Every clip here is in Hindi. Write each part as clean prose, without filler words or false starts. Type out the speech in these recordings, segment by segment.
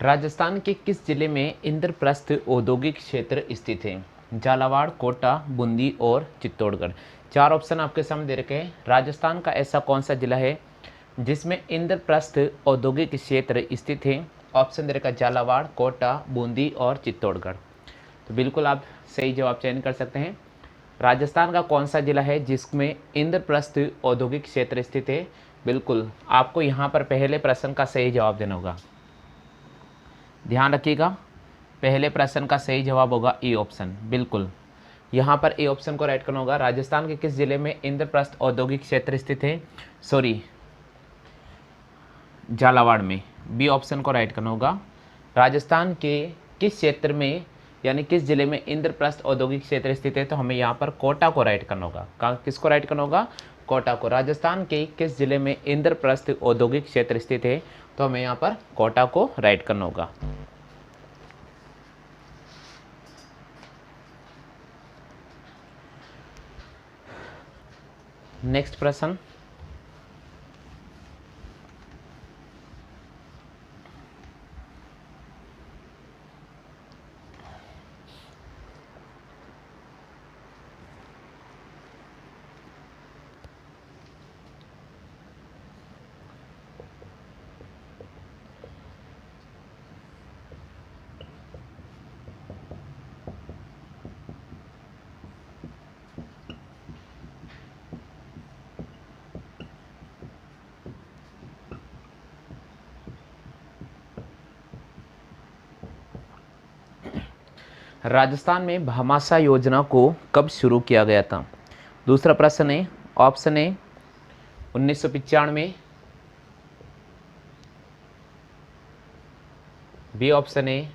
राजस्थान के किस जिले में इंद्रप्रस्थ औद्योगिक क्षेत्र स्थित है? झालावाड़, कोटा, बूंदी और चित्तौड़गढ़। चार ऑप्शन आपके सामने दे रखे हैं। राजस्थान का ऐसा कौन सा जिला है जिसमें इंद्रप्रस्थ औद्योगिक क्षेत्र स्थित है? ऑप्शन दे रखा है झालावाड़, कोटा, बूंदी और चित्तौड़गढ़। तो बिल्कुल आप सही जवाब चयन कर सकते हैं। राजस्थान का कौन सा जिला है जिसमें इंद्रप्रस्थ औद्योगिक क्षेत्र स्थित है? बिल्कुल आपको यहाँ पर पहले प्रश्न का सही जवाब देना होगा। ध्यान रखिएगा, पहले प्रश्न का सही जवाब होगा ए ऑप्शन। बिल्कुल यहाँ पर ए ऑप्शन को राइट करना होगा। राजस्थान के किस जिले में इंद्रप्रस्थ औद्योगिक क्षेत्र स्थित है? सॉरी, झालावाड़ में। बी ऑप्शन को राइट करना होगा। राजस्थान के किस क्षेत्र में यानी किस जिले में इंद्रप्रस्थ औद्योगिक क्षेत्र स्थित है? तो हमें यहाँ पर कोटा को राइट करना होगा। किसको राइट करना होगा? कोटा को। राजस्थान के किस जिले में इंद्रप्रस्थ औद्योगिक क्षेत्र स्थित है? तो हमें यहाँ पर कोटा को राइट करना होगा। नेक्स्ट प्रश्न, राजस्थान में भामाशाह योजना को कब शुरू किया गया था? दूसरा प्रश्न है, option A 1995, B option A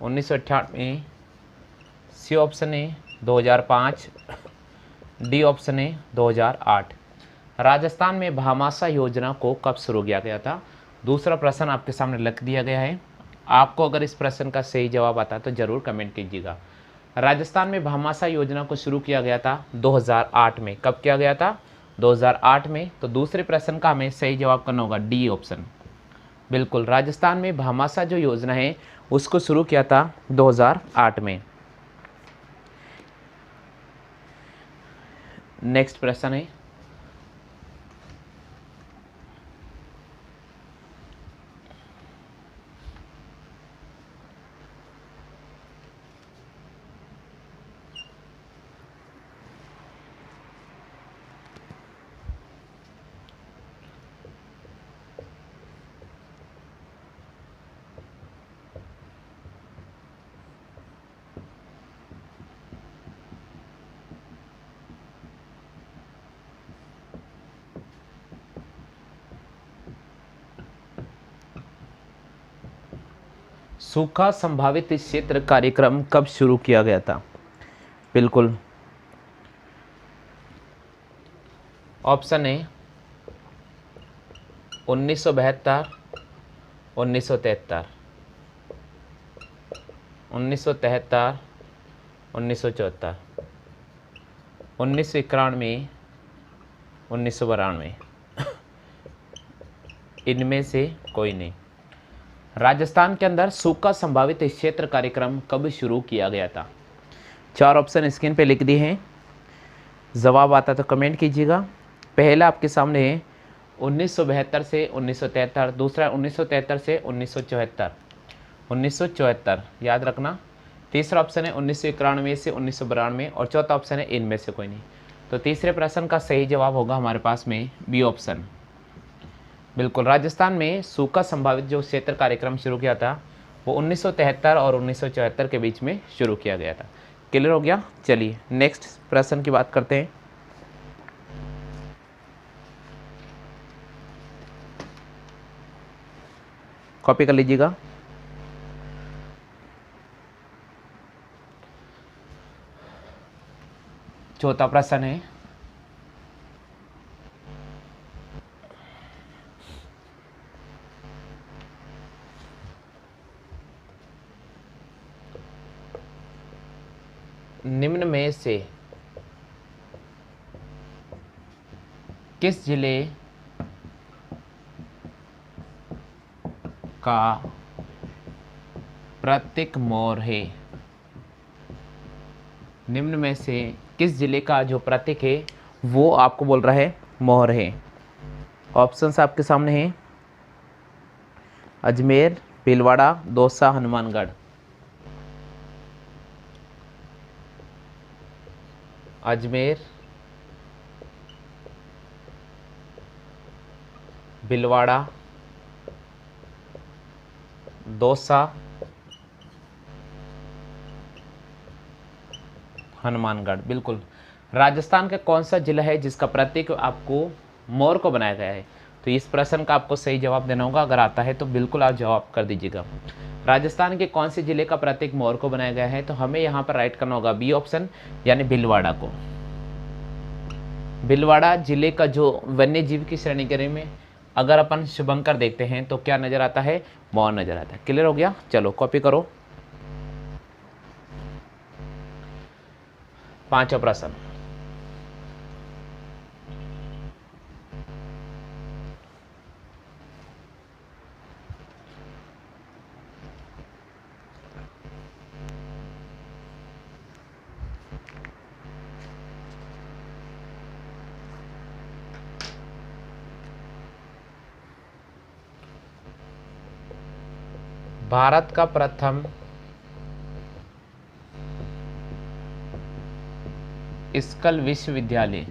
1998, C option A 2005, D option A 2008। Rajasthan में भामाशाह योजना को कब शुरू किया गया था? दूसरा प्रश्न आपके सामने लिख दिया गया है। आपको अगर इस प्रश्न का सही जवाब आता है तो ज़रूर कमेंट कीजिएगा। राजस्थान में भामाशाह योजना को शुरू किया गया था 2008 में। कब किया गया था? 2008 में। तो दूसरे प्रश्न का हमें सही जवाब करना होगा डी ऑप्शन। बिल्कुल राजस्थान में भामाशाह जो योजना है उसको शुरू किया था 2008 में। नेक्स्ट प्रश्न है, सूखा संभावित क्षेत्र कार्यक्रम कब शुरू किया गया था? बिल्कुल ऑप्शन है 1972, 1973, 1973, 1974, 1991, 1992। इनमें से कोई नहीं। राजस्थान के अंदर सूखा संभावित क्षेत्र कार्यक्रम कब शुरू किया गया था? चार ऑप्शन स्क्रीन पे लिख दिए हैं। जवाब आता तो कमेंट कीजिएगा। पहला आपके सामने है 1972 से 1973, दूसरा 1973 से 1974, 1974 याद रखना। तीसरा ऑप्शन है 1991 से 1992 और चौथा ऑप्शन है इनमें से कोई नहीं। तो तीसरे प्रश्न का सही जवाब होगा हमारे पास में बी ऑप्शन। बिल्कुल राजस्थान में सूखा संभावित जो क्षेत्र कार्यक्रम शुरू किया था वो 1973 और 1974 के बीच में शुरू किया गया था। क्लियर हो गया? चलिए नेक्स्ट प्रश्न की बात करते हैं। कॉपी कर लीजिएगा। चौथा प्रश्न है, निम्न में से किस जिले का प्रतीक मोर है। निम्न में से किस जिले का जो प्रतीक है वो आपको बोल रहा है मोर है। ऑप्शंस आपके सामने हैं, अजमेर, भीलवाड़ा, दौसा, हनुमानगढ़। अजमेर, भीलवाड़ा, दौसा, हनुमानगढ़। बिल्कुल, राजस्थान का कौन सा जिला है जिसका प्रतीक आपको मोर को बनाया गया है? तो इस प्रश्न का आपको सही जवाब देना होगा। अगर आता है तो बिल्कुल आप जवाब कर दीजिएगा। राजस्थान के कौन से जिले का प्रतीक मोर को बनाया गया है? तो हमें यहाँ पर राइट करना होगा बी ऑप्शन, यानी भीलवाड़ा को। भीलवाड़ा जिले का जो वन्य जीव की श्रेणी में अगर अपन शुभंकर देखते हैं तो क्या नजर आता है? मोर नजर आता है। क्लियर हो गया? चलो कॉपी करो। पांचवा प्रश्न, भारत का प्रथम स्कल विश्वविद्यालय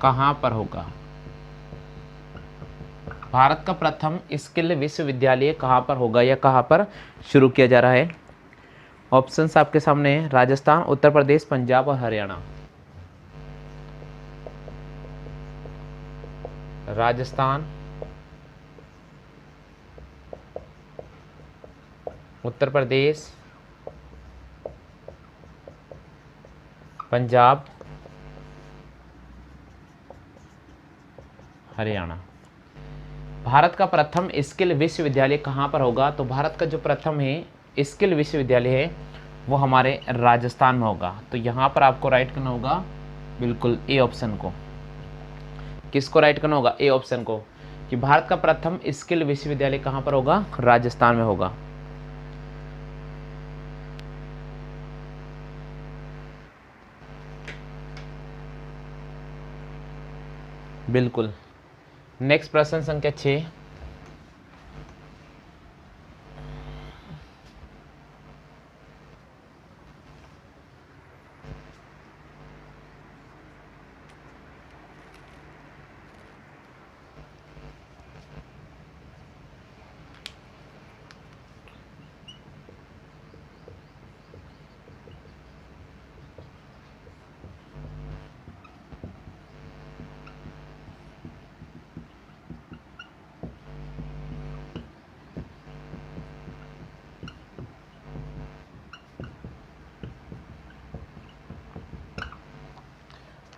कहाँ पर होगा? भारत का प्रथम स्किल विश्वविद्यालय कहाँ पर होगा या कहाँ पर शुरू किया जा रहा है? ऑप्शंस आपके सामने हैं, राजस्थान, उत्तर प्रदेश, पंजाब और हरियाणा। राजस्थान, उत्तर प्रदेश, पंजाब, हरियाणा। भारत का प्रथम स्किल विश्वविद्यालय कहाँ पर होगा? तो भारत का जो प्रथम है स्किल विश्वविद्यालय है वो हमारे राजस्थान में होगा। तो यहाँ पर आपको राइट करना होगा बिल्कुल ए ऑप्शन को। किसको राइट करना होगा? ए ऑप्शन को, कि भारत का प्रथम स्किल विश्वविद्यालय कहाँ पर होगा? राजस्थान में होगा। बिल्कुल। नेक्स्ट प्रश्न संख्या 6,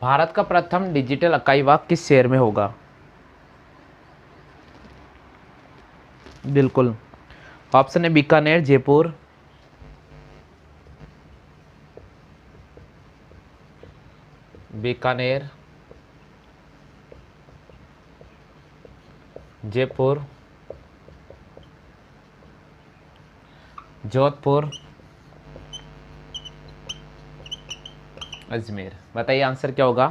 भारत का प्रथम डिजिटल इकाईवाग किस शहर में होगा? बिल्कुल, ऑप्शन है बीकानेर, जयपुर, बीकानेर, जयपुर, जोधपुर, अजमेर। बताइए आंसर क्या होगा?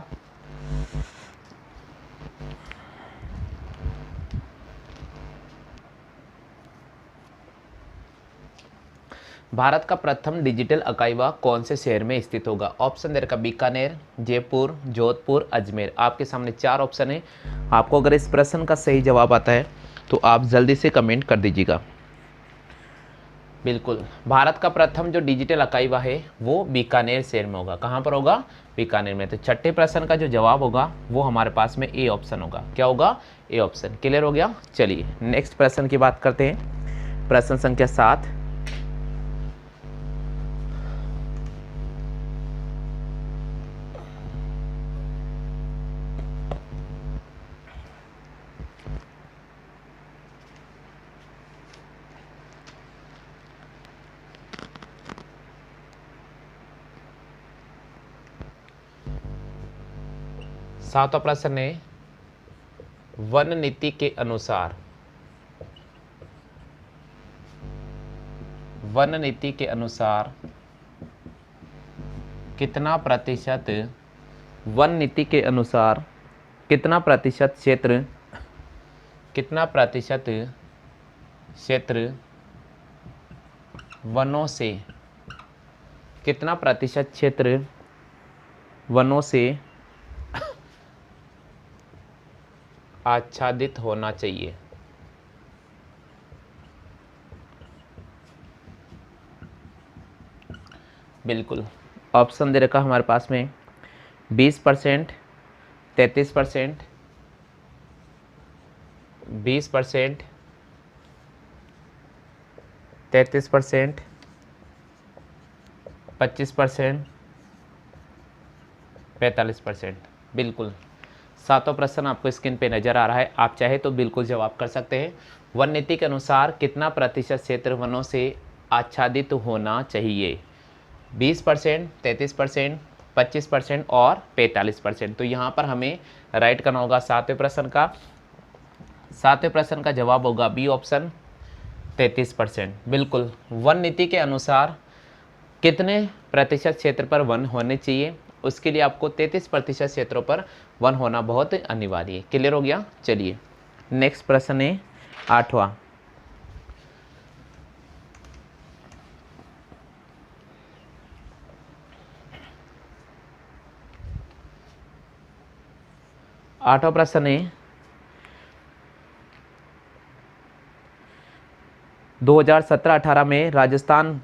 भारत का प्रथम डिजिटल इकाईवाग कौन से शहर में स्थित होगा? ऑप्शन दे रखा बीकानेर, जयपुर, जोधपुर, अजमेर। आपके सामने 4 ऑप्शन है। आपको अगर इस प्रश्न का सही जवाब आता है तो आप जल्दी से कमेंट कर दीजिएगा। बिल्कुल, भारत का प्रथम जो डिजिटल इकाईवाग है वो बीकानेर शहर में होगा। कहाँ पर होगा? बीकानेर में। तो छठे प्रश्न का जो जवाब होगा वो हमारे पास में ए ऑप्शन होगा। क्या होगा? A option. क्लियर हो गया? चलिए नेक्स्ट प्रश्न की बात करते हैं। प्रश्न संख्या 7, सातवां प्रश्न है, वन नीति के अनुसार, वन नीति के अनुसार कितना प्रतिशत, वन नीति के अनुसार कितना प्रतिशत क्षेत्र, कितना प्रतिशत क्षेत्र वनों से, कितना प्रतिशत क्षेत्र वनों से आच्छादित होना चाहिए। बिल्कुल, ऑप्शन दे रखा हमारे पास में 20%, 33%, 20%, 33%, 25%, 45%। बिल्कुल, सातों प्रश्न आपको स्क्रीन पे नज़र आ रहा है, आप चाहे तो बिल्कुल जवाब कर सकते हैं। वन नीति के अनुसार कितना प्रतिशत क्षेत्र वनों से आच्छादित होना चाहिए? 20%, 33%, 25% और 45%। तो यहाँ पर हमें राइट करना होगा सातवें प्रश्न का। सातवें प्रश्न का जवाब होगा बी ऑप्शन 33%। बिल्कुल, वन नीति के अनुसार कितने प्रतिशत क्षेत्र पर वन होने चाहिए, उसके लिए आपको 33% क्षेत्रों पर वन होना बहुत अनिवार्य है। क्लियर हो गया? चलिए नेक्स्ट प्रश्न है 8वां। आठवां प्रश्न है 2017-18 में राजस्थान,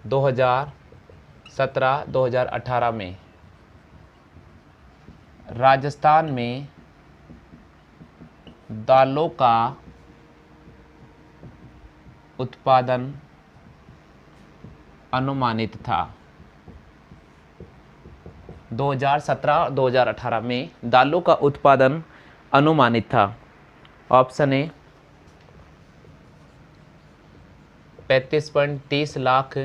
2017-2018 में राजस्थान में दालों का उत्पादन अनुमानित था। 2017-2018 में दालों का उत्पादन अनुमानित था। Option A 35.30 lakh,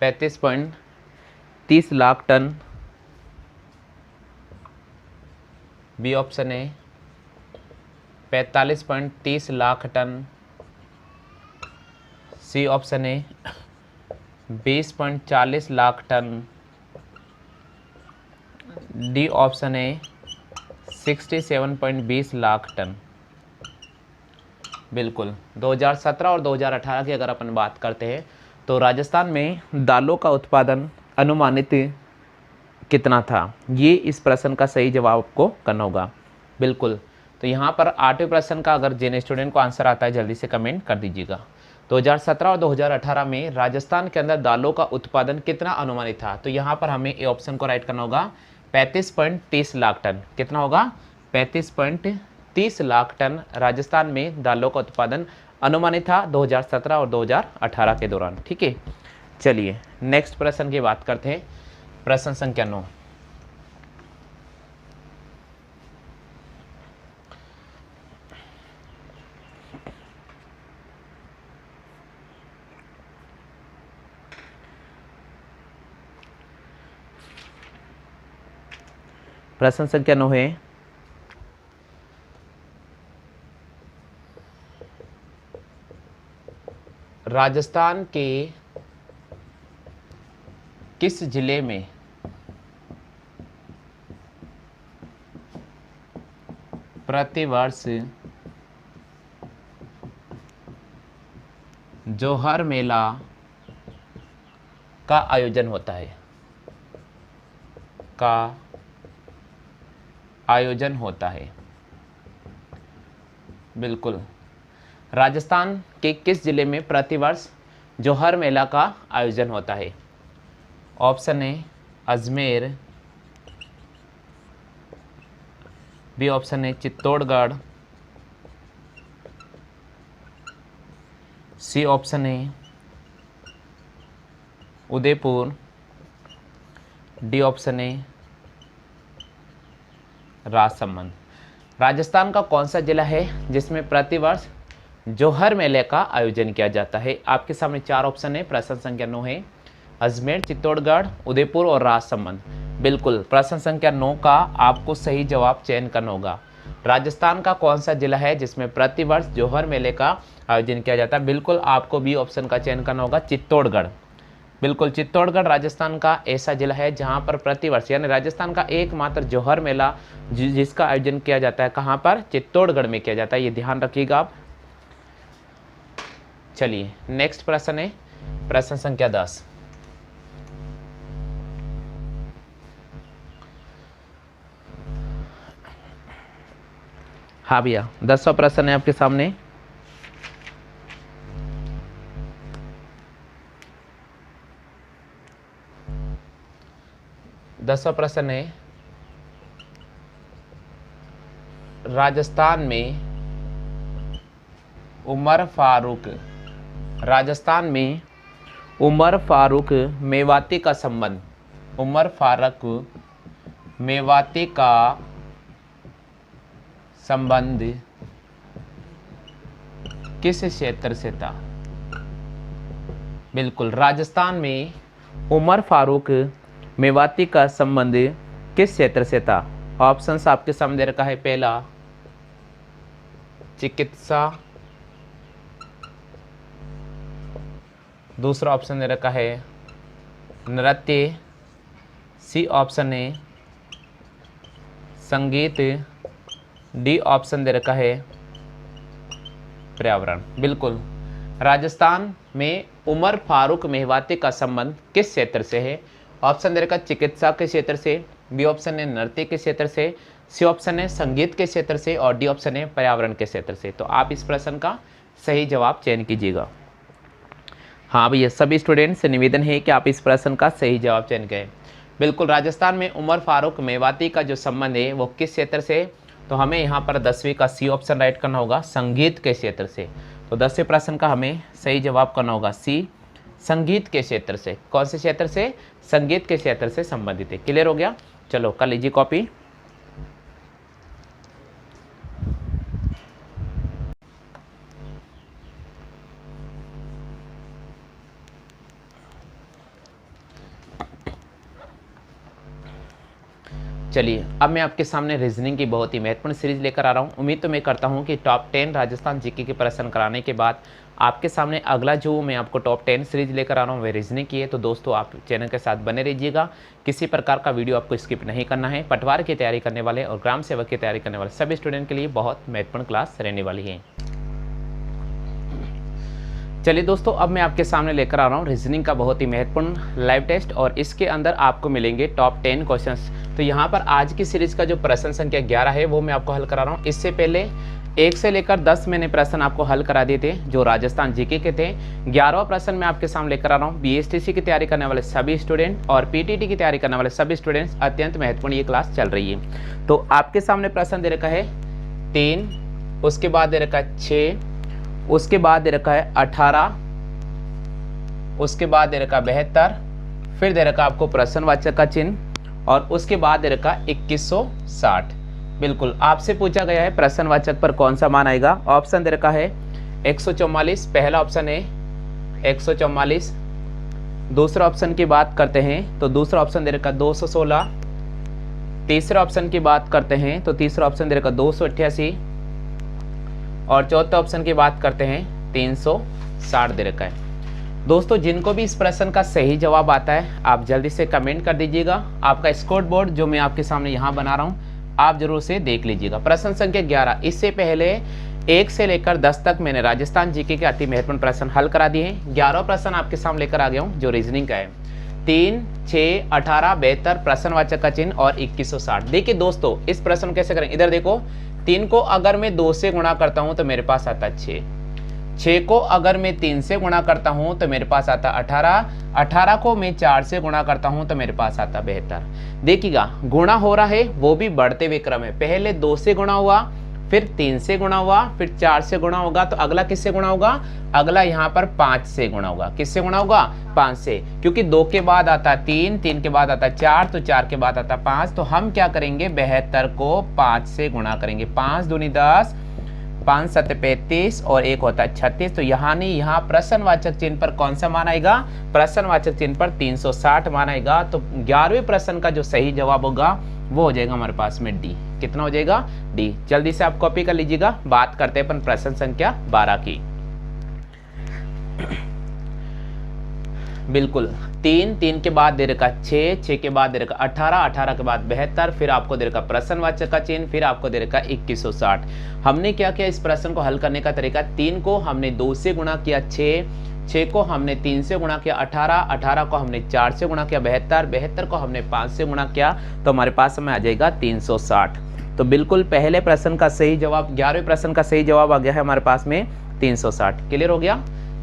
35.30 lakh tonne. B option है 45.30 लाख टन। सी ऑप्शन है 20.40 लाख टन। डी ऑप्शन है 67.20 लाख टन। बिल्कुल, 2017 और 2018 की अगर अपन बात करते हैं तो राजस्थान में दालों का उत्पादन अनुमानित कितना था, ये इस प्रश्न का सही जवाब आपको करना होगा। बिल्कुल, तो यहाँ पर 8वें प्रश्न का अगर जिन स्टूडेंट को आंसर आता है जल्दी से कमेंट कर दीजिएगा। 2017 और 2018 में राजस्थान के अंदर दालों का उत्पादन कितना अनुमानित था, तो यहाँ पर हमें ए ऑप्शन को राइट करना होगा 35.30 लाख टन। कितना होगा? 35.30 लाख टन राजस्थान में दालों का उत्पादन अनुमानित था 2017 और 2018 के दौरान। ठीक है, चलिए नेक्स्ट प्रश्न की बात करते हैं। प्रश्न संख्या 9। प्रश्न संख्या 9 है राजस्थान के किस जिले में प्रतिवर्ष जोहर मेला का आयोजन होता है, का आयोजन होता है? बिल्कुल, राजस्थान के किस जिले में प्रतिवर्ष जोहर मेला का आयोजन होता है? ऑप्शन है अजमेर, बी ऑप्शन है चित्तौड़गढ़, सी ऑप्शन है उदयपुर, डी ऑप्शन है राजसमंद। राजस्थान का कौन सा जिला है जिसमें प्रतिवर्ष जोहर मेले का आयोजन किया जाता है? आपके सामने 4 ऑप्शन है। प्रश्न संख्या 9 है अजमेर, चित्तौड़गढ़, उदयपुर और राजसमंद। बिल्कुल, प्रश्न संख्या 9 का आपको सही जवाब चयन करना होगा। राजस्थान का कौन सा जिला है जिसमें प्रतिवर्ष जौहर मेले का आयोजन किया जाता है? बिल्कुल आपको बी ऑप्शन का चयन करना होगा, चित्तौड़गढ़। बिल्कुल, चित्तौड़गढ़ राजस्थान का ऐसा जिला है जहां पर प्रतिवर्ष यानी राजस्थान का एकमात्र जौहर मेला जिसका आयोजन किया जाता है, कहां पर? चित्तौड़गढ़ में किया जाता है, ये ध्यान रखिएगा आप। चलिए नेक्स्ट प्रश्न है प्रश्न संख्या 10। हाँ भैया, 10वां प्रश्न है आपके सामने। दसवां प्रश्न है, राजस्थान में उमर फारूक मेवाती का संबंध, उमर फारूक मेवाती का संबंध किस क्षेत्र से था? बिल्कुल, राजस्थान में उमर फारूक मेवाती का संबंध किस क्षेत्र से था? ऑप्शंस आपके सामने दे रखा है। पहला चिकित्सा, दूसरा ऑप्शन दे रखा है नृत्य, सी ऑप्शन है संगीत, डी ऑप्शन दे रखा है पर्यावरण। बिल्कुल, राजस्थान में उमर फारूक मेवाती का संबंध किस क्षेत्र से है? ऑप्शन दे रखा है चिकित्सा के क्षेत्र से, बी ऑप्शन है नृत्य के क्षेत्र से, सी ऑप्शन है संगीत के क्षेत्र से और डी ऑप्शन है पर्यावरण के क्षेत्र से। तो आप इस प्रश्न का सही जवाब चयन कीजिएगा। हाँ भैया, सभी स्टूडेंट से निवेदन है कि आप इस प्रश्न का सही जवाब चयन करें। बिल्कुल, राजस्थान में उमर फारूक मेवाती का जो संबंध है वो किस क्षेत्र से? तो हमें यहाँ पर 10वीं का सी ऑप्शन राइट करना होगा, संगीत के क्षेत्र से। तो 10वें प्रश्न का हमें सही जवाब करना होगा सी, संगीत के क्षेत्र से। कौन से क्षेत्र से? संगीत के क्षेत्र से संबंधित है। क्लियर हो गया? चलो कर लीजिए कॉपी। चलिए अब मैं आपके सामने रीजनिंग की बहुत ही महत्वपूर्ण सीरीज लेकर आ रहा हूँ। उम्मीद तो मैं करता हूँ कि टॉप 10 राजस्थान जीके के प्रश्न कराने के बाद आपके सामने अगला जो मैं आपको टॉप 10 सीरीज लेकर आ रहा हूँ वह रीजनिंग की है। तो दोस्तों आप चैनल के साथ बने रहिएगा, किसी प्रकार का वीडियो आपको स्किप नहीं करना है। पटवार की तैयारी करने वाले और ग्राम सेवक की तैयारी करने वाले सभी स्टूडेंट के लिए बहुत महत्वपूर्ण क्लास रहने वाली है। चलिए दोस्तों, अब मैं आपके सामने लेकर आ रहा हूँ रीजनिंग का बहुत ही महत्वपूर्ण लाइव टेस्ट और इसके अंदर आपको मिलेंगे टॉप 10 क्वेश्चंस। तो यहाँ पर आज की सीरीज का जो प्रश्न संख्या 11 है वो मैं आपको हल करा रहा हूँ। इससे पहले 1 से लेकर 10 मैंने प्रश्न आपको हल करा दिए थे जो राजस्थान जीके के थे। 11वां प्रश्न मैं आपके सामने लेकर आ रहा हूँ। बीएसटीसी की तैयारी करने वाले सभी स्टूडेंट और पीटीटी की तैयारी करने वाले सभी स्टूडेंट्स, अत्यंत महत्वपूर्ण ये क्लास चल रही है। तो आपके सामने प्रश्न दे रखा है 3, उसके बाद दे रखा है 6, उसके बाद दे रखा है 18, उसके बाद दे रखा 72, फिर दे रखा आपको प्रश्नवाचक का चिन्ह और उसके बाद दे रखा 2160। बिल्कुल, आपसे पूछा गया है प्रश्नवाचक पर कौन सा मान आएगा। ऑप्शन दे रखा है 144, पहला ऑप्शन है 144। दूसरा ऑप्शन की बात करते हैं तो दूसरा ऑप्शन दे रखा 216। तीसरा ऑप्शन की बात करते हैं तो तीसरा ऑप्शन दे रखा 288 और चौथा ऑप्शन की बात करते हैं 360 दे रखा है। दोस्तों जिनको भी इस प्रश्न का सही जवाब आता है आप जल्दी से कमेंट कर दीजिएगा। आपका स्कोर बोर्ड जो मैं आपके सामने यहाँ बना रहा हूँ आप जरूर से देख लीजिएगा। प्रश्न संख्या 11, इससे पहले 1 से लेकर 10 तक मैंने राजस्थान जीके के अति महत्वपूर्ण प्रश्न हल करा दिए हैं। 11वां प्रश्न आपके सामने लेकर आ गया हूँ जो रीजनिंग का है। 3, 6, 18, 72, प्रश्नवाचक का चिन्ह और 2160। देखिए दोस्तों इस प्रश्न को कैसे करें, इधर देखो 3 को अगर मैं 2 से गुणा करता हूँ तो मेरे पास आता है 6 को अगर मैं 3 से गुणा करता हूं तो मेरे पास आता 18 को मैं 4 से गुणा करता हूं तो मेरे पास आता 72। देखिएगा गुणा हो रहा है वो भी बढ़ते हुए क्रम है। पहले 2 से गुणा हुआ, फिर 3 से गुणा हुआ, फिर 4 से गुणा होगा तो अगला किससे गुणा होगा? अगला यहाँ पर 5 से गुणा होगा। किससे गुणा होगा? 5 से, क्योंकि 2 के बाद आता 3, 3 के बाद आता 4, तो 4 के बाद आता 5। तो हम क्या करेंगे 72 को 5 से गुणा करेंगे। 5 दूनी 10, 5 7 35 और एक होता है 36। तो यहाँ नहीं, यहाँ प्रश्नवाचक चिन्ह पर कौन सा मान आएगा? प्रश्नवाचक चिन्ह पर 360 मान आएगा। तो 11वें प्रश्न का जो सही जवाब होगा वो हो जाएगा हमारे पास में डी। कितना हो जाएगा? डी। जल्दी से आप कॉपी कर लीजिएगा। बात करते हैं अपन प्रश्न संख्या 12 की। बिल्कुल 3 के बाद दे रखा 6 के बाद दे रखा 18 के बाद 72, फिर आपको दे रखा प्रश्नवाचक का चिन्ह, फिर आपको दे रखा 2160। हमने क्या किया इस प्रश्न को हल करने का तरीका? 3 को हमने 2 से गुणा किया 6 को हमने 3 से गुणा किया 18 को हमने 4 से गुणा किया 72 को हमने 5 से गुणा किया, तो हमारे पास में आ जाएगा 360। तो बिल्कुल पहले प्रश्न का सही जवाब, 11वें प्रश्न का सही जवाब आ गया है हमारे पास में 360। क्लियर हो गया?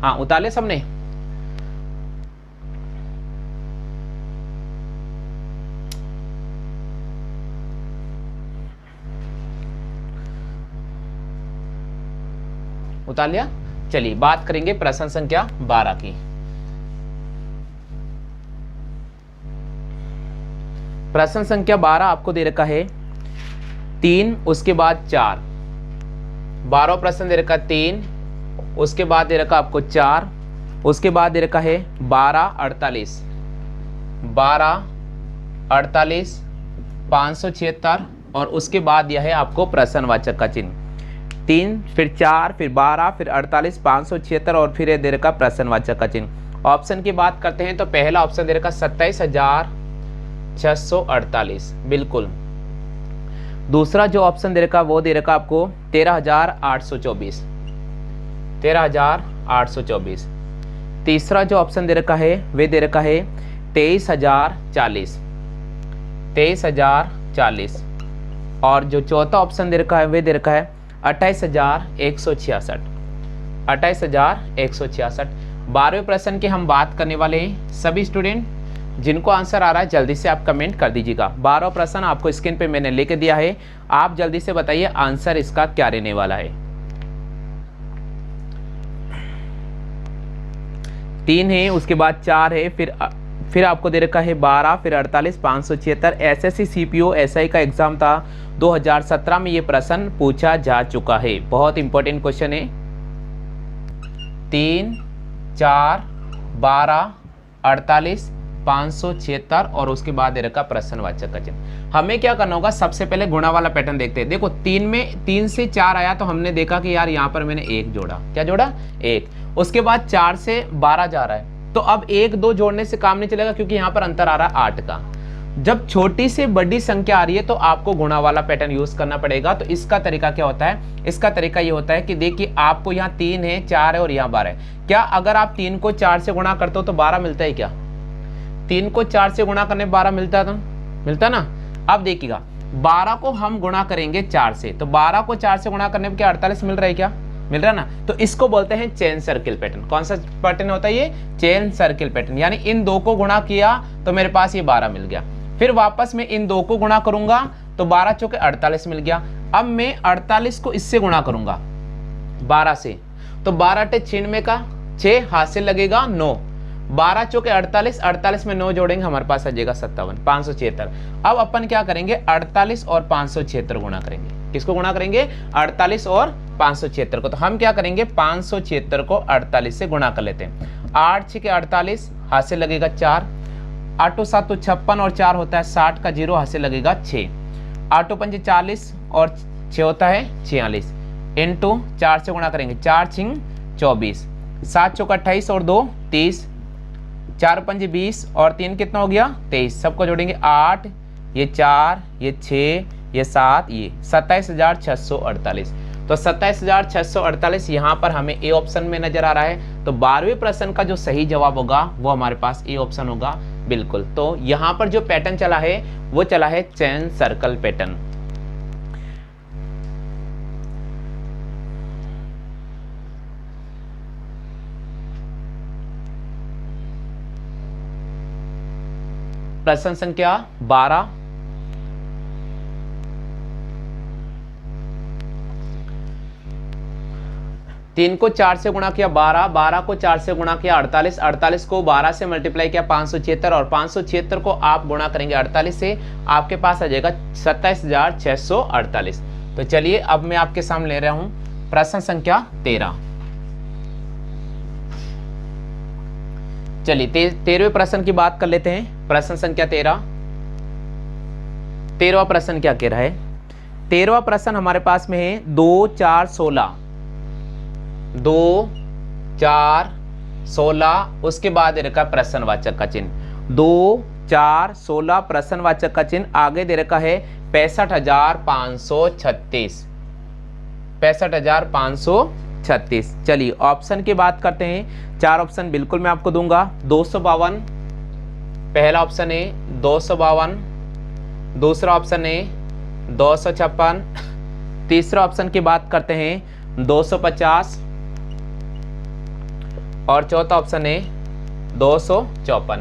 हाँ, उतारे सबने? उतार लिया? चलिए बात करेंगे प्रश्न संख्या 12 की। प्रश्न संख्या 12 आपको दे रखा है 3, उसके बाद 4। 12 प्रश्न दे रखा 3, उसके बाद दे रखा आपको 4, उसके बाद दे रखा है 12 48 576 और उसके बाद यह है आपको प्रश्नवाचक का चिन्ह। 3 फिर 4 फिर 12 फिर 48 576 और फिर दे रखा प्रश्नवाचक का चिन्ह। ऑप्शन की बात करते हैं तो पहला ऑप्शन दे रखा 27,648, बिल्कुल। दूसरा जो ऑप्शन दे रखा वो दे रखा आपको 13,824। तीसरा जो ऑप्शन दे रखा है वे दे रखा है 23,040 और जो चौथा ऑप्शन दे रखा है वे दे रखा है 28,166। 12वें प्रश्न की हम बात करने वाले हैं। सभी स्टूडेंट जिनको आंसर आ रहा है जल्दी से आप कमेंट कर दीजिएगा। 12वां प्रश्न आपको स्क्रीन पे मैंने लेके दिया है, आप जल्दी से बताइए आंसर इसका क्या रहने वाला है। 3 है, उसके बाद 4 है, फिर आपको दे रखा है 12 फिर 48 576। एसएससी सीपीओ एसआई का एग्जाम था 2017 में ये प्रश्न पूछा जा चुका है। बहुत इंपॉर्टेंट क्वेश्चन है। 3 4 12 48 576 और उसके बाद दे रखा प्रश्नवाचक का चिन्ह। हमें क्या करना होगा? सबसे पहले गुणा वाला पैटर्न देखते हैं। देखो 3 से 4 आया तो हमने देखा कि यार यहाँ पर मैंने 1 जोड़ा। क्या जोड़ा? 1। उसके बाद 4 से 12 जा रहा है तो अब 1 2 जोड़ने से काम नहीं चलेगा क्योंकि यहाँ पर अंतर आ रहा है 8 का। जब छोटी से बड़ी संख्या आ रही है तो आपको गुणा वाला पैटर्न यूज करना पड़ेगा। तो इसका तरीका क्या होता है? इसका तरीका ये होता है कि देखिए आपको यहाँ 3 है 4 है और यहाँ 12 है। क्या अगर आप 3 को 4 से गुणा करते हो तो 12 मिलता है क्या? 3 को 4 से गुणा करने 12 मिलता था, मिलता ना। अब देखिएगा 12 को हम गुणा करेंगे 4 से तो 12 को 4 से गुणा करने पर क्या 48 मिल रहा है? क्या मिल रहा है ना। तो इसको बोलते हैं चेन सर्किल पैटर्न। कौन सा पैटर्न होता है ये? Chain circle pattern. यानी इन 2 को गुणा किया तो मेरे पास ये 12 मिल गया, फिर वापस में इन 2 को गुणा करूंगा तो 12 चौके 48 मिल गया। अब मैं 48 को इससे गुणा करूंगा 12 से तो 12 टे 96 का 6 हाथ से लगेगा 9, 12 चौके 48, 48 में 9 जोड़ेंगे हमारे पास आ जाएगा 57 576। अब अपन क्या करेंगे? 48 और 576 गुणा करेंगे। किसको गुणा करेंगे? 48 और 576 को। तो हम क्या करेंगे? 576 को 48 से गुणा कर लेते हैं। 8 6 के 48 हाथ से लगेगा 4, 8 7 56 और 4 होता है 60 का 0 हाथ से लगेगा 6, 8 5 40 और 6 होता है 46 इंटू 4 से गुणा करेंगे 4 6 24, 7 चौका 28 और 2 30, 4 5 20 और 3 कितना हो गया? 23। सबको जोड़ेंगे 8 ये 4 ये 6 ये 7 ये 27,648। तो 27,648 यहाँ पर हमें ए ऑप्शन में नजर आ रहा है। तो 12वें प्रश्न का जो सही जवाब होगा वो हमारे पास ए ऑप्शन होगा, बिल्कुल। तो यहाँ पर जो पैटर्न चला है वो चला है चेन सर्कल पैटर्न। प्रश्न संख्या 12। तीन को 4 से गुणा किया 12, 12 को 4 से गुणा किया 48, 48 को 12 से मल्टीप्लाई किया 576 और 576 को आप गुणा करेंगे 48 से, आपके पास आ जाएगा 27,648। तो चलिए अब मैं आपके सामने ले रहा हूं प्रश्न संख्या 13। चलिए 13वें प्रश्न की बात कर लेते हैं। प्रश्न संख्या 13। 13वां प्रश्न क्या कह रहा है? 13वां प्रश्न हमारे पास में है 2, 4, 16। 2, 4, 16, उसके बाद दे रखा है प्रश्नवाचक का चिन्ह। 2, 4, 16 प्रश्नवाचक का चिन्ह, आगे दे रखा है 65,536। 65,536। चलिए ऑप्शन की बात करते हैं। 4 ऑप्शन बिल्कुल मैं आपको दूंगा। 252 पहला ऑप्शन है, 252 दूसरा ऑप्शन है, 256 तीसरा ऑप्शन की बात करते हैं 250 और चौथा ऑप्शन है 254।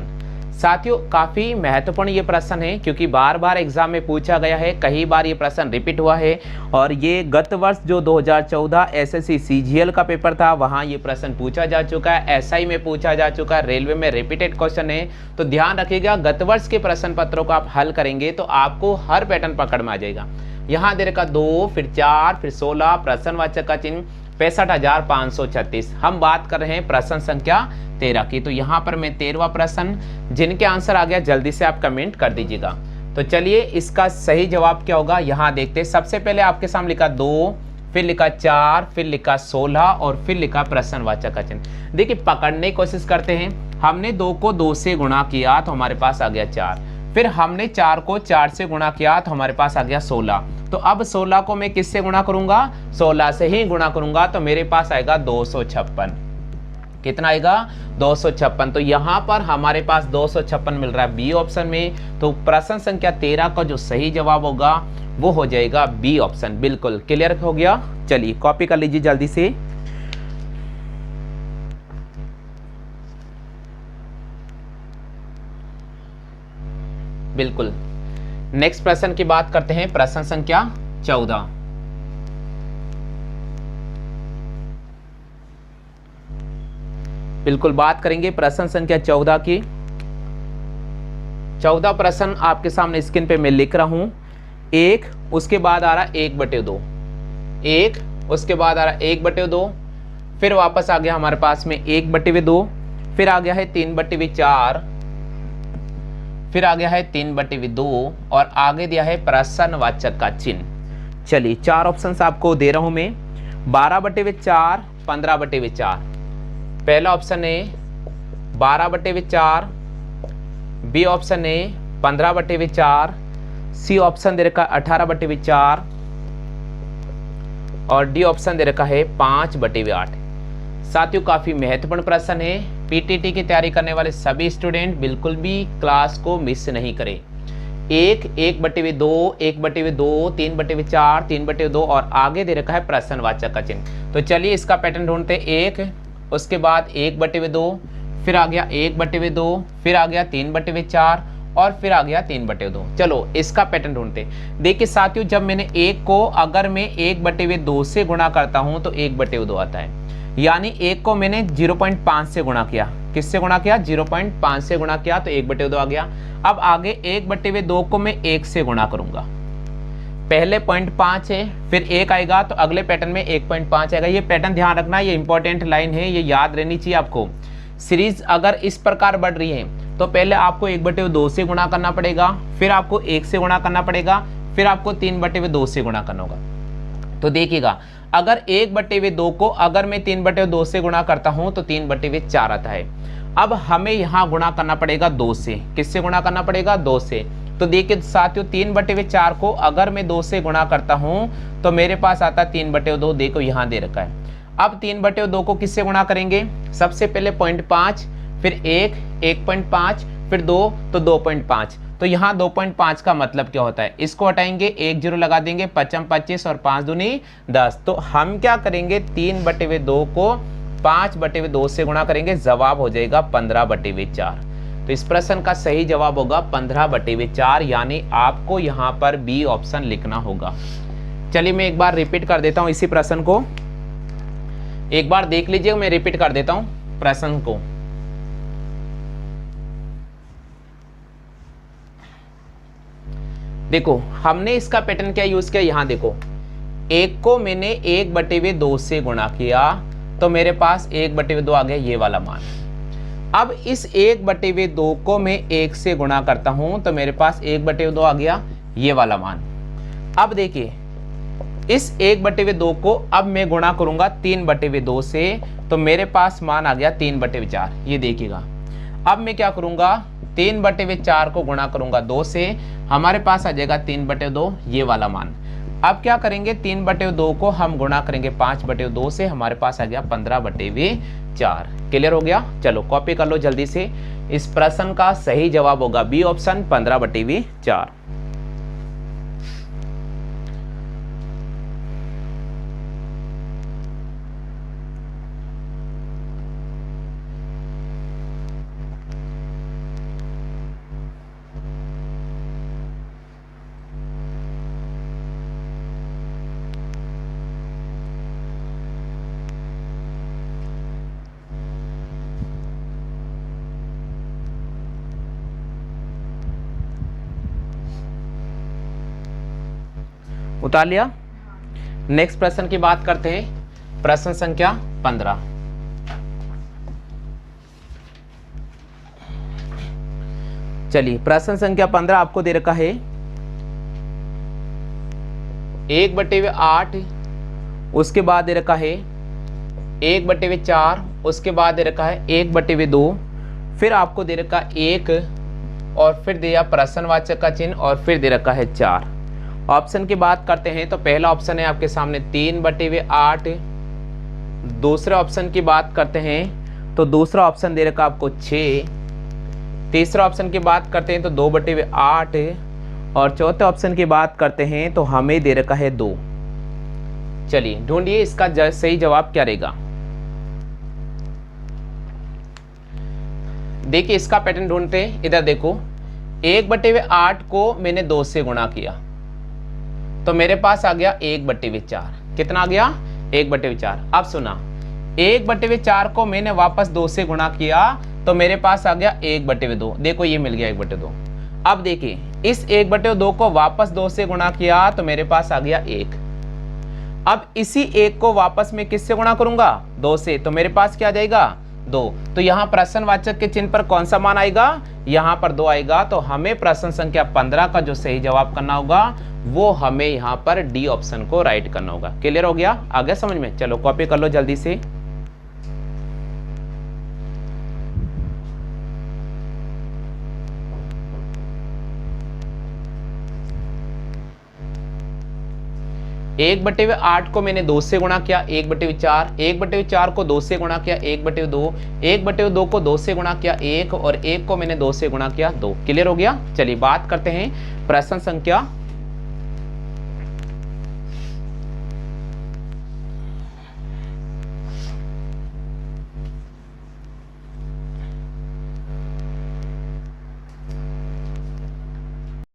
साथियों काफी महत्वपूर्ण ये प्रश्न है क्योंकि बार बार एग्जाम में पूछा गया है, कई बार ये प्रश्न रिपीट हुआ है और ये गत वर्ष जो 2014 एसएससी सीजीएल का पेपर था वहां ये प्रश्न पूछा जा चुका है, एसआई में पूछा जा चुका है, रेलवे में रिपीटेड क्वेश्चन है। तो ध्यान रखिएगा, गत वर्ष के प्रश्न पत्रों को आप हल करेंगे तो आपको हर पैटर्न पकड़ में आ जाएगा। यहाँ दे रखा 2, फिर 4, फिर 16 प्रश्नवाचक का चिन्ह 65,536। हम बात कर रहे हैं प्रश्न संख्या 13 की। तो यहाँ पर मैं 13वां प्रश्न, जिनके आंसर आ गया जल्दी से आप कमेंट कर दीजिएगा। तो चलिए इसका सही जवाब क्या होगा यहाँ देखते हैं। सबसे पहले आपके सामने लिखा 2, फिर लिखा 4, फिर लिखा 16 और फिर लिखा प्रश्नवाचक का चिन्ह। देखिए पकड़ने की कोशिश करते हैं। हमने 2 को 2 से गुणा किया तो हमारे पास आ गया 4, फिर हमने 4 को 4 से गुणा किया तो हमारे पास आ गया 16। तो अब 16 को मैं किससे गुणा करूंगा? 16 से ही गुणा करूंगा तो मेरे पास आएगा 256। कितना आएगा? 256। तो यहाँ पर हमारे पास 256 मिल रहा है बी ऑप्शन में। तो प्रश्न संख्या 13 का जो सही जवाब होगा वो हो जाएगा बी ऑप्शन। बिल्कुल क्लियर हो गया। चलिए कॉपी कर लीजिए जल्दी से। बिल्कुल नेक्स्ट प्रश्न की बात करते हैं। प्रश्न संख्या 14। बिल्कुल बात करेंगे प्रश्न संख्या 14 की। 14 प्रश्न आपके सामने स्क्रीन पे मैं लिख रहा हूं। 1 उसके बाद आ रहा 1/2, 1 उसके बाद आ रहा 1/2, फिर वापस आ गया हमारे पास में 1/2, फिर आ गया है 3/4, फिर आ गया है 3/2 और आगे दिया है प्रश्नवाचक का चिन्ह। चलिए 4 ऑप्शंस आपको दे रहा हूं मैं। 12/4, 15/4। पहला ऑप्शन है 12/4, बी ऑप्शन है 15/4, सी ऑप्शन दे रखा है 18/4 और डी ऑप्शन दे रखा है 5/8। साथियों काफी महत्वपूर्ण प्रश्न है। पीटीटी की तैयारी करने वाले सभी स्टूडेंट बिल्कुल भी क्लास को मिस नहीं करें। 1, 1/2, 1/2, 3/4, 3/2 और आगे दे रखा है प्रश्नवाचक का चिन्ह। तो चलिए इसका पैटर्न ढूंढते। 1 उसके बाद 1/2, फिर आ गया 1/2, फिर आ गया 3/4 और फिर आ गया 3/2। चलो इसका पैटर्न ढूंढते। देखिए साथियों जब मैंने 1 को अगर मैं 1/2 से गुणा करता हूं तो 1/2 आता है, यानी 1 को मैंने 0.5 से गुणा किया। किससे गुणा किया? 0.5 से गुणा किया तो 1/2 आ गया। अब आगे 1/2 को मैं 1 से गुणा करूंगा। पहले 0.5 है, फिर 1 आएगा तो अगले पैटर्न में 1.5 आएगा। ये पैटर्न ध्यान रखना, ये इंपॉर्टेंट लाइन है, ये याद रहनी चाहिए आपको। सीरीज अगर इस प्रकार बढ़ रही है तो पहले आपको 1/2 से गुणा करना पड़ेगा, फिर आपको 1 से गुणा करना पड़ेगा, फिर आपको 3/2 से गुणा करना होगा। तो देखिएगा अगर 1/2 को अगर मैं 3/2 से गुणा करता हूं तो 3/4 आता है। अब हमें यहां गुणा करना पड़ेगा 2 से। किससे गुणा करना पड़ेगा? 2 से। तो देखिए साथियों 3/4 को अगर मैं 2 से गुणा करता हूं तो मेरे पास आता है 3/2। देखो यहां दे रखा है। अब 3/2 को किससे गुणा करेंगे? सबसे पहले 0.5, फिर 1, 1.5, फिर 2 तो 2.5। तो यहाँ 2.5 का मतलब क्या होता है? इसको हटाएंगे, 1 0 लगा देंगे, 5 25 और 5 दूनी 10। तो हम क्या करेंगे? 3/2 को 5/2 से गुणा करेंगे, जवाब हो जाएगा 15/4। तो इस प्रश्न का सही जवाब होगा 15/4, यानी आपको यहाँ पर बी ऑप्शन लिखना होगा। चलिए मैं एक बार रिपीट कर देता हूँ इसी प्रश्न को, एक बार देख लीजिए। मैं रिपीट कर देता हूँ प्रश्न को। देखो हमने इसका पैटर्न क्या यूज किया, यहां देखो 1 को मैंने 1/2 से गुणा किया तो मेरे पास 1/2 आ गया ये वाला मान। अब इस 1/2 को मैं 1 से गुणा करता हूं तो मेरे पास 1/2 आ गया ये वाला मान। अब देखिए इस 1/2 को अब मैं गुणा करूंगा 3/2 से तो मेरे पास मान आ गया 3/4। ये देखिएगा अब मैं क्या करूंगा 3/4 को गुणा करूंगा 2 से, हमारे पास आ जाएगा 3/2 ये वाला मान। अब क्या करेंगे 3/2 को हम गुणा करेंगे 5/2 से, हमारे पास आ गया 15/4। क्लियर हो गया। चलो कॉपी कर लो जल्दी से। इस प्रश्न का सही जवाब होगा बी ऑप्शन 15/4। उतार लिया। नेक्स्ट प्रश्न की बात करते हैं। प्रश्न संख्या 15। चलिए प्रश्न संख्या 15 आपको दे रखा है 1/8, उसके बाद दे रखा है 1/4, उसके बाद दे रखा है 1/2, फिर आपको दे रखा 1 और फिर दिया प्रश्नवाचक का चिन्ह और फिर दे रखा है 4। ऑप्शन की बात करते हैं तो पहला ऑप्शन है आपके सामने 3/8। दूसरे ऑप्शन की बात करते हैं तो दूसरा ऑप्शन दे रखा आपको 6। तीसरा ऑप्शन की बात करते हैं तो 2/8 और चौथे ऑप्शन की बात करते हैं तो हमें दे रखा है 2। चलिए ढूंढिए इसका सही जवाब क्या रहेगा। देखिए इसका पैटर्न ढूंढते हैं। इधर देखो 1/8 को मैंने 2 से गुणा किया तो मेरे पास आ गया 1/4। कितना आ गया 1/4। अब सुना 1/4 को मैंने वापस 2 से गुणा किया तो मेरे पास आ गया 1/2। देखो ये मिल गया 1/2। अब देखिए इस 1/2 को वापस 2 से गुणा किया तो मेरे पास आ गया 1। अब इसी 1 को वापस में किससे गुणा करूंगा 2 से, तो मेरे पास क्या आ जाएगा 2। तो यहाँ प्रश्नवाचक के चिन्ह पर कौन सा मान आएगा, यहाँ पर 2 आएगा। तो हमें प्रश्न संख्या 15 का जो सही जवाब करना होगा वो हमें यहाँ पर डी ऑप्शन को राइट करना होगा। क्लियर हो गया, आ गया समझ में। चलो कॉपी कर लो जल्दी से। एक बटे हुए 8 को मैंने 2 से गुणा किया 1/4, 1/4 को 2 से गुणा किया 1/2, 1/2 को 2 से गुणा किया 1 और 1 को मैंने 2 से गुणा किया 2। क्लियर हो गया। चलिए बात करते हैं प्रश्न संख्या